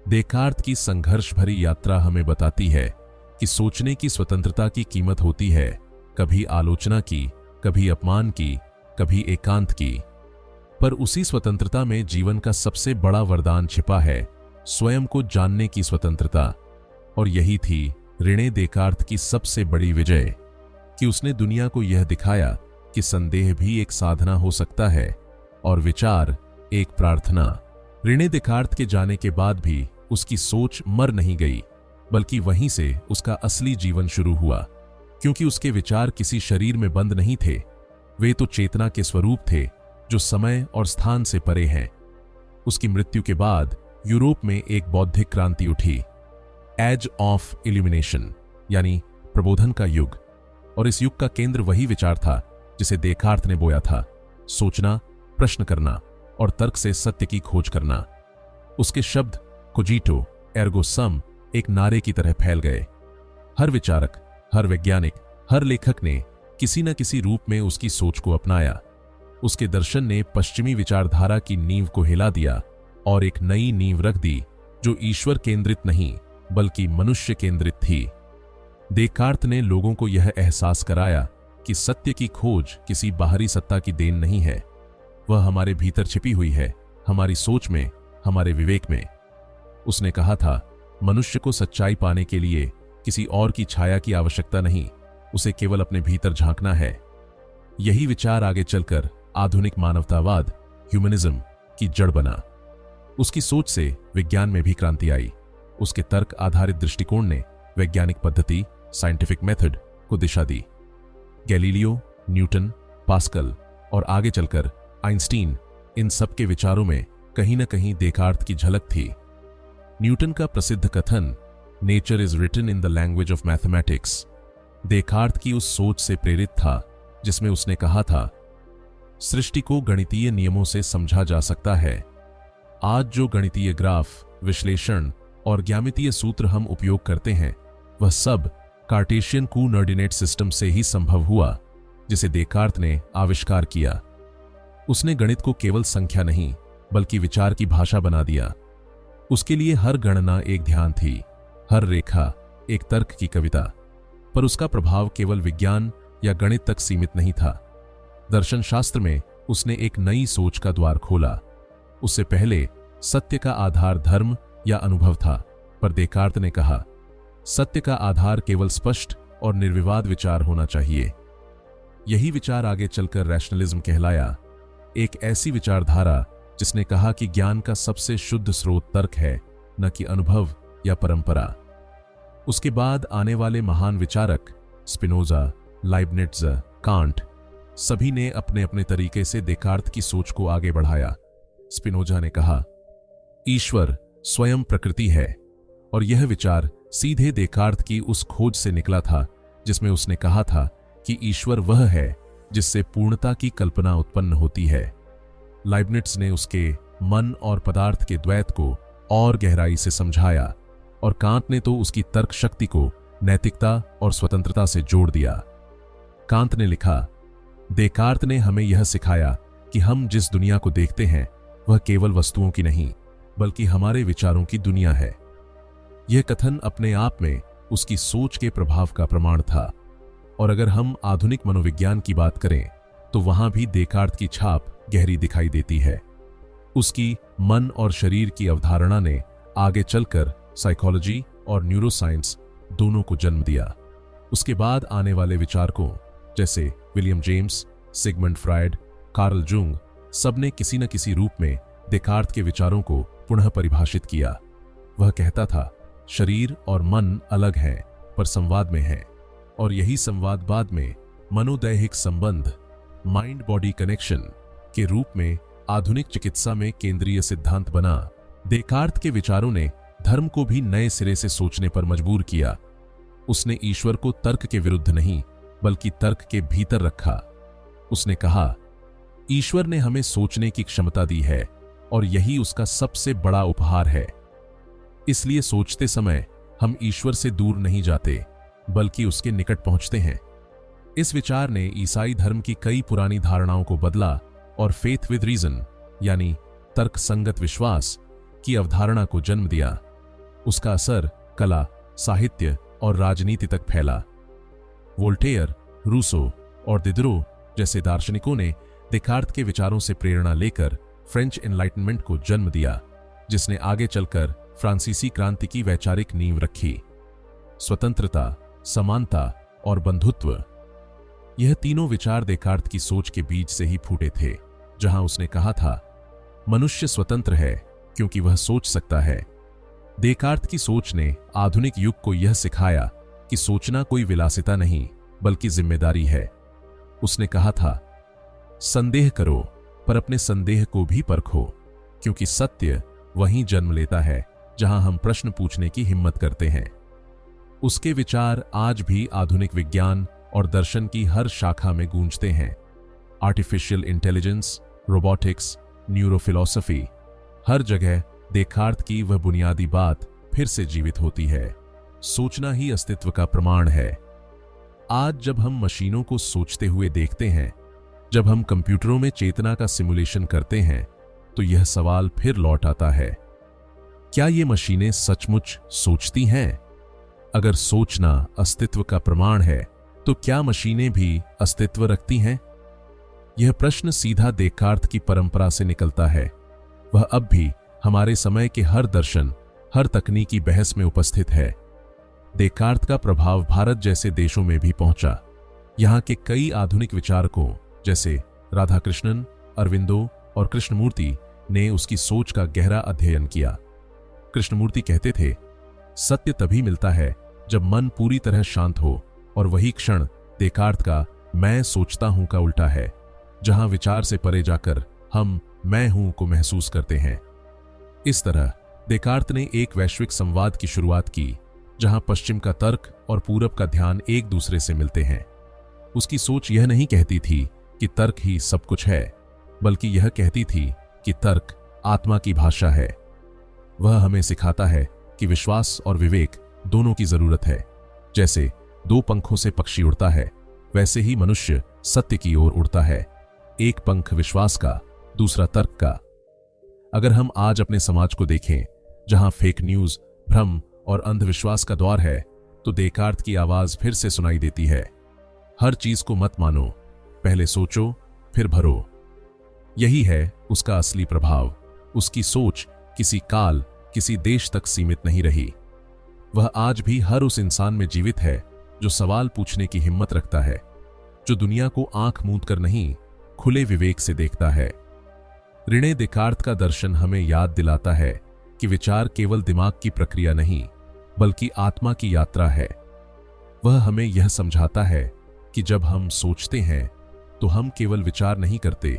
देकार्त की संघर्ष भरी यात्रा हमें बताती है कि सोचने की स्वतंत्रता की कीमत होती है, कभी आलोचना की, कभी अपमान की, कभी एकांत की। पर उसी स्वतंत्रता में जीवन का सबसे बड़ा वरदान छिपा है, स्वयं को जानने की स्वतंत्रता। और यही थी रेने देकार्त की सबसे बड़ी विजय, कि उसने दुनिया को यह दिखाया कि संदेह भी एक साधना हो सकता है और विचार एक प्रार्थना। रेने देकार्त के जाने के बाद भी उसकी सोच मर नहीं गई, बल्कि वहीं से उसका असली जीवन शुरू हुआ, क्योंकि उसके विचार किसी शरीर में बंद नहीं थे। वे तो चेतना के स्वरूप थे जो समय और स्थान से परे हैं। उसकी मृत्यु के बाद यूरोप में एक बौद्धिक क्रांति उठी, एज ऑफ इल्यूमिनेशन, यानी प्रबोधन का युग। और इस युग का केंद्र वही विचार था जिसे देकार्त ने बोया था, सोचना, प्रश्न करना और तर्क से सत्य की खोज करना। उसके शब्द कोजिटो एर्गो सम एक नारे की तरह फैल गए। हर विचारक, हर वैज्ञानिक, हर लेखक ने किसी न किसी रूप में उसकी सोच को अपनाया। उसके दर्शन ने पश्चिमी विचारधारा की नींव को हिला दिया और एक नई नींव रख दी जो ईश्वर केंद्रित नहीं बल्कि मनुष्य केंद्रित थी। देकार्त ने लोगों को यह एहसास कराया कि सत्य की खोज किसी बाहरी सत्ता की देन नहीं है, वह हमारे भीतर छिपी हुई है, हमारी सोच में, हमारे विवेक में। उसने कहा था, मनुष्य को सच्चाई पाने के लिए किसी और की छाया की आवश्यकता नहीं, उसे केवल अपने भीतर झांकना है। यही विचार आगे चलकर आधुनिक मानवतावाद, ह्यूमनिज्म की जड़ बना। उसकी सोच से विज्ञान में भी क्रांति आई। उसके तर्क आधारित दृष्टिकोण ने वैज्ञानिक पद्धति, साइंटिफिक मेथड को दिशा दी। गैलीलियो, न्यूटन, पास्कल और आगे चलकर आइंस्टीन, इन सब के विचारों में कहीं न कहीं देकार्त की झलक थी। न्यूटन का प्रसिद्ध कथन, nature is written in the language of mathematics, Descartes की उस सोच से प्रेरित था जिसमें उसने कहा था, सृष्टि को गणितीय नियमों से समझा जा सकता है। आज जो गणितीय ग्राफ, विश्लेषण और ज्यामितीय सूत्र हम उपयोग करते हैं, वह सब कार्टेशियन कोऑर्डिनेट सिस्टम से ही संभव हुआ, जिसे देकार्त ने आविष्कार किया। उसने गणित को केवल संख्या नहीं बल्कि विचार की भाषा बना दिया। उसके लिए हर गणना एक ध्यान थी, हर रेखा एक तर्क की कविता। पर उसका प्रभाव केवल विज्ञान या गणित तक सीमित नहीं था। दर्शन शास्त्र में उसने एक नई सोच का द्वार खोला। उससे पहले सत्य का आधार धर्म या अनुभव था, पर देकार्त ने कहा, सत्य का आधार केवल स्पष्ट और निर्विवाद विचार होना चाहिए। यही विचार आगे चलकर रैशनलिज्म कहलाया, एक ऐसी विचारधारा जिसने कहा कि ज्ञान का सबसे शुद्ध स्रोत तर्क है, न कि अनुभव या परंपरा। उसके बाद आने वाले महान विचारक स्पिनोजा, लाइबनिट्ज, कांट, सभी ने अपने अपने तरीके से देकार्त की सोच को आगे बढ़ाया। स्पिनोजा ने कहा, ईश्वर स्वयं प्रकृति है, और यह विचार सीधे देकार्त की उस खोज से निकला था जिसमें उसने कहा था कि ईश्वर वह है जिससे पूर्णता की कल्पना उत्पन्न होती है। लाइबनिट्ज ने उसके मन और पदार्थ के द्वैत को और गहराई से समझाया और कांत ने तो उसकी तर्क शक्ति को नैतिकता और स्वतंत्रता से जोड़ दिया। कांत ने लिखा, देकार्त ने हमें यह सिखाया कि हम जिस दुनिया को देखते हैं वह केवल वस्तुओं की नहीं बल्कि हमारे विचारों की दुनिया है। यह कथन अपने आप में उसकी सोच के प्रभाव का प्रमाण था और अगर हम आधुनिक मनोविज्ञान की बात करें तो वहां भी देकार्त की छाप गहरी दिखाई देती है। उसकी मन और शरीर की अवधारणा ने आगे चलकर साइकोलॉजी और न्यूरोसाइंस दोनों को जन्म दिया। उसके बाद आने वाले विचारकों जैसे William James, Sigmund Freud, Carl Jung सबने किसी न किसी रूप में देकार्त के विचारों को पुनः परिभाषित किया। वह कहता था, शरीर और मन अलग हैं पर संवाद में हैं और यही संवाद बाद में मनोदैहिक संबंध माइंड बॉडी कनेक्शन के रूप में आधुनिक चिकित्सा में केंद्रीय सिद्धांत बना। देकार्त के विचारों ने धर्म को भी नए सिरे से सोचने पर मजबूर किया। उसने ईश्वर को तर्क के विरुद्ध नहीं बल्कि तर्क के भीतर रखा। उसने कहा, ईश्वर ने हमें सोचने की क्षमता दी है और यही उसका सबसे बड़ा उपहार है। इसलिए सोचते समय हम ईश्वर से दूर नहीं जाते बल्कि उसके निकट पहुंचते हैं। इस विचार ने ईसाई धर्म की कई पुरानी धारणाओं को बदला और फेथ विद रीजन यानी तर्क संगत विश्वास की अवधारणा को जन्म दिया। उसका असर कला, साहित्य और राजनीति तक फैला। वोल्टेयर, रूसो और दिदरो जैसे दार्शनिकों ने देकार्त के विचारों से प्रेरणा लेकर फ्रेंच एनलाइटनमेंट को जन्म दिया, जिसने आगे चलकर फ्रांसीसी क्रांति की वैचारिक नींव रखी। स्वतंत्रता, समानता और बंधुत्व, यह तीनों विचार देकार्त की सोच के बीज से ही फूटे थे, जहां उसने कहा था, मनुष्य स्वतंत्र है क्योंकि वह सोच सकता है। देकार्त की सोच ने आधुनिक युग को यह सिखाया कि सोचना कोई विलासिता नहीं बल्कि जिम्मेदारी है। उसने कहा था, संदेह करो पर अपने संदेह को भी परखो, क्योंकि सत्य वहीं जन्म लेता है जहां हम प्रश्न पूछने की हिम्मत करते हैं। उसके विचार आज भी आधुनिक विज्ञान और दर्शन की हर शाखा में गूंजते हैं। आर्टिफिशियल इंटेलिजेंस, रोबोटिक्स, न्यूरोफिलॉसफी, हर जगह देकार्त की वह बुनियादी बात फिर से जीवित होती है, सोचना ही अस्तित्व का प्रमाण है। आज जब हम मशीनों को सोचते हुए देखते हैं, जब हम कंप्यूटरों में चेतना का सिमुलेशन करते हैं, तो यह सवाल फिर लौट आता है, क्या ये मशीनें सचमुच सोचती हैं? अगर सोचना अस्तित्व का प्रमाण है, तो क्या मशीनें भी अस्तित्व रखती हैं? यह प्रश्न सीधा देकार्त की परंपरा से निकलता है। वह अब भी हमारे समय के हर दर्शन, हर तकनीकी बहस में उपस्थित है। देकार्त का प्रभाव भारत जैसे देशों में भी पहुंचा। यहाँ के कई आधुनिक विचारकों जैसे राधाकृष्णन, अरविंदो और कृष्णमूर्ति ने उसकी सोच का गहरा अध्ययन किया। कृष्णमूर्ति कहते थे, सत्य तभी मिलता है जब मन पूरी तरह शांत हो, और वही क्षण देकार्त का मैं सोचता हूं का उल्टा है, जहां विचार से परे जाकर हम मैं हूं को महसूस करते हैं। इस तरह देकार्त ने एक वैश्विक संवाद की शुरुआत की, जहां पश्चिम का तर्क और पूरब का ध्यान एक दूसरे से मिलते हैं। उसकी सोच यह नहीं कहती थी कि तर्क ही सब कुछ है, बल्कि यह कहती थी कि तर्क आत्मा की भाषा है। वह हमें सिखाता है कि विश्वास और विवेक दोनों की जरूरत है। जैसे दो पंखों से पक्षी उड़ता है, वैसे ही मनुष्य सत्य की ओर उड़ता है, एक पंख विश्वास का, दूसरा तर्क का। अगर हम आज अपने समाज को देखें, जहां फेक न्यूज, भ्रम और अंधविश्वास का दौर है, तो देकार्त की आवाज फिर से सुनाई देती है, हर चीज को मत मानो, पहले सोचो फिर भरो। यही है उसका असली प्रभाव। उसकी सोच किसी काल, किसी देश तक सीमित नहीं रही। वह आज भी हर उस इंसान में जीवित है जो सवाल पूछने की हिम्मत रखता है, जो दुनिया को आंख मूंद कर नहीं, खुले विवेक से देखता है। रेने देकार्त का दर्शन हमें याद दिलाता है कि विचार केवल दिमाग की प्रक्रिया नहीं, बल्कि आत्मा की यात्रा है। वह हमें यह समझाता है कि जब हम सोचते हैं तो हम केवल विचार नहीं करते,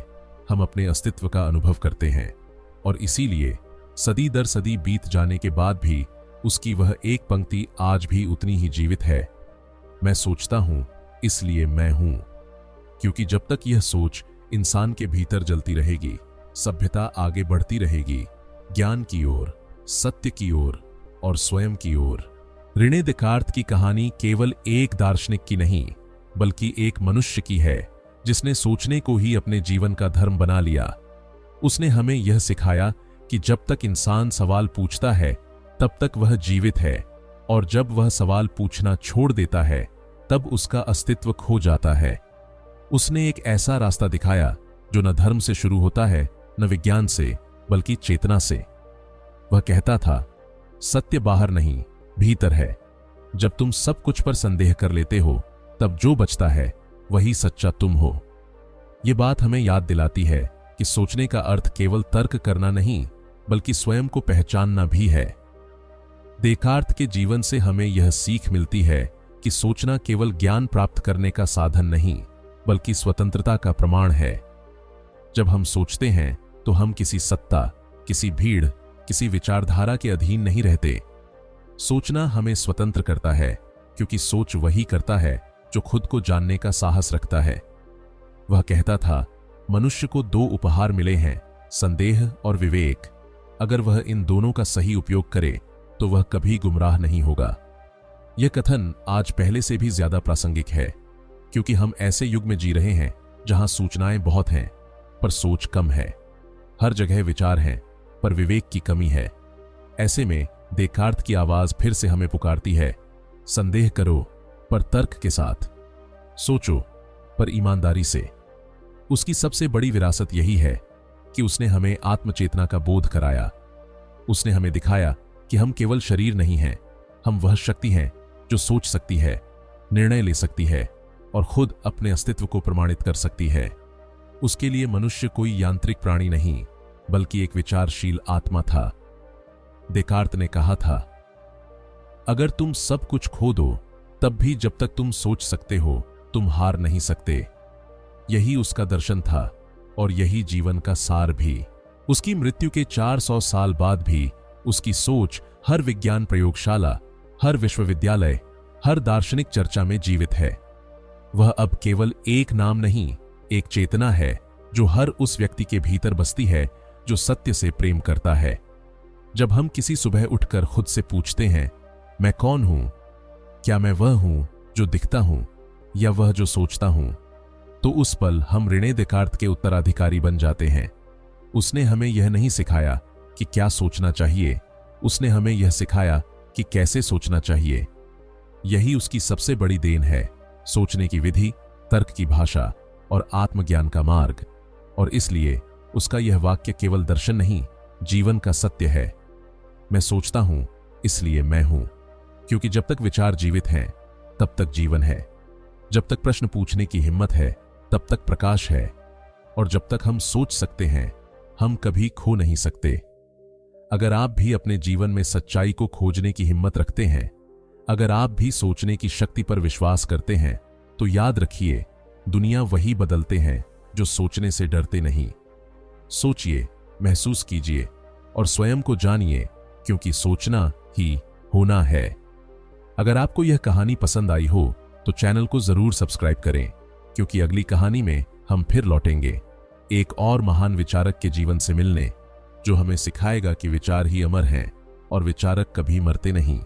हम अपने अस्तित्व का अनुभव करते हैं। और इसीलिए सदी दर सदी बीत जाने के बाद भी उसकी वह एक पंक्ति आज भी उतनी ही जीवित है, मैं सोचता हूं इसलिए मैं हूं। क्योंकि जब तक यह सोच इंसान के भीतर जलती रहेगी, सभ्यता आगे बढ़ती रहेगी, ज्ञान की ओर, सत्य की ओर और स्वयं की ओर। रेने देकार्त की कहानी केवल एक दार्शनिक की नहीं, बल्कि एक मनुष्य की है जिसने सोचने को ही अपने जीवन का धर्म बना लिया। उसने हमें यह सिखाया कि जब तक इंसान सवाल पूछता है तब तक वह जीवित है, और जब वह सवाल पूछना छोड़ देता है तब उसका अस्तित्व खो जाता है। उसने एक ऐसा रास्ता दिखाया जो न धर्म से शुरू होता है, न विज्ञान से, बल्कि चेतना से। वह कहता था, सत्य बाहर नहीं, भीतर है। जब तुम सब कुछ पर संदेह कर लेते हो, तब जो बचता है वही सच्चा तुम हो। ये बात हमें याद दिलाती है कि सोचने का अर्थ केवल तर्क करना नहीं, बल्कि स्वयं को पहचानना भी है। देकार्त के जीवन से हमें यह सीख मिलती है कि सोचना केवल ज्ञान प्राप्त करने का साधन नहीं, बल्कि स्वतंत्रता का प्रमाण है। जब हम सोचते हैं तो हम किसी सत्ता, किसी भीड़, किसी विचारधारा के अधीन नहीं रहते। सोचना हमें स्वतंत्र करता है, क्योंकि सोच वही करता है जो खुद को जानने का साहस रखता है। वह कहता था, मनुष्य को दो उपहार मिले हैं, संदेह और विवेक। अगर वह इन दोनों का सही उपयोग करे तो वह कभी गुमराह नहीं होगा। यह कथन आज पहले से भी ज्यादा प्रासंगिक है, क्योंकि हम ऐसे युग में जी रहे हैं जहां सूचनाएं बहुत हैं पर सोच कम है। हर जगह विचार हैं पर विवेक की कमी है। ऐसे में देकार्त की आवाज फिर से हमें पुकारती है, संदेह करो पर तर्क के साथ, सोचो पर ईमानदारी से। उसकी सबसे बड़ी विरासत यही है कि उसने हमें आत्मचेतना का बोध कराया। उसने हमें दिखाया कि हम केवल शरीर नहीं हैं, हम वह शक्ति हैं जो सोच सकती है, निर्णय ले सकती है और खुद अपने अस्तित्व को प्रमाणित कर सकती है। उसके लिए मनुष्य कोई यांत्रिक प्राणी नहीं, बल्कि एक विचारशील आत्मा था। देकार्त ने कहा था, अगर तुम सब कुछ खो दो तब भी जब तक तुम सोच सकते हो तुम हार नहीं सकते। यही उसका दर्शन था और यही जीवन का सार भी। उसकी मृत्यु के 400 साल बाद भी उसकी सोच हर विज्ञान प्रयोगशाला, हर विश्वविद्यालय, हर दार्शनिक चर्चा में जीवित है। वह अब केवल एक नाम नहीं, एक चेतना है जो हर उस व्यक्ति के भीतर बसती है जो सत्य से प्रेम करता है। जब हम किसी सुबह उठकर खुद से पूछते हैं, मैं कौन हूं? क्या मैं वह हूं जो दिखता हूं या वह जो सोचता हूं? तो उस पल हम रेने देकार्त के उत्तराधिकारी बन जाते हैं। उसने हमें यह नहीं सिखाया कि क्या सोचना चाहिए, उसने हमें यह सिखाया कि कैसे सोचना चाहिए। यही उसकी सबसे बड़ी देन है, सोचने की विधि, तर्क की भाषा और आत्मज्ञान का मार्ग। और इसलिए उसका यह वाक्य केवल दर्शन नहीं, जीवन का सत्य है। मैं सोचता हूं इसलिए मैं हूं, क्योंकि जब तक विचार जीवित हैं तब तक जीवन है। जब तक प्रश्न पूछने की हिम्मत है तब तक प्रकाश है, और जब तक हम सोच सकते हैं हम कभी खो नहीं सकते। अगर आप भी अपने जीवन में सच्चाई को खोजने की हिम्मत रखते हैं, अगर आप भी सोचने की शक्ति पर विश्वास करते हैं, तो याद रखिए, दुनिया वही बदलते हैं जो सोचने से डरते नहीं। सोचिए, महसूस कीजिए और स्वयं को जानिए, क्योंकि सोचना ही होना है। अगर आपको यह कहानी पसंद आई हो तो चैनल को जरूर सब्सक्राइब करें, क्योंकि अगली कहानी में हम फिर लौटेंगे एक और महान विचारक के जीवन से मिलने, जो हमें सिखाएगा कि विचार ही अमर हैं और विचारक कभी मरते नहीं।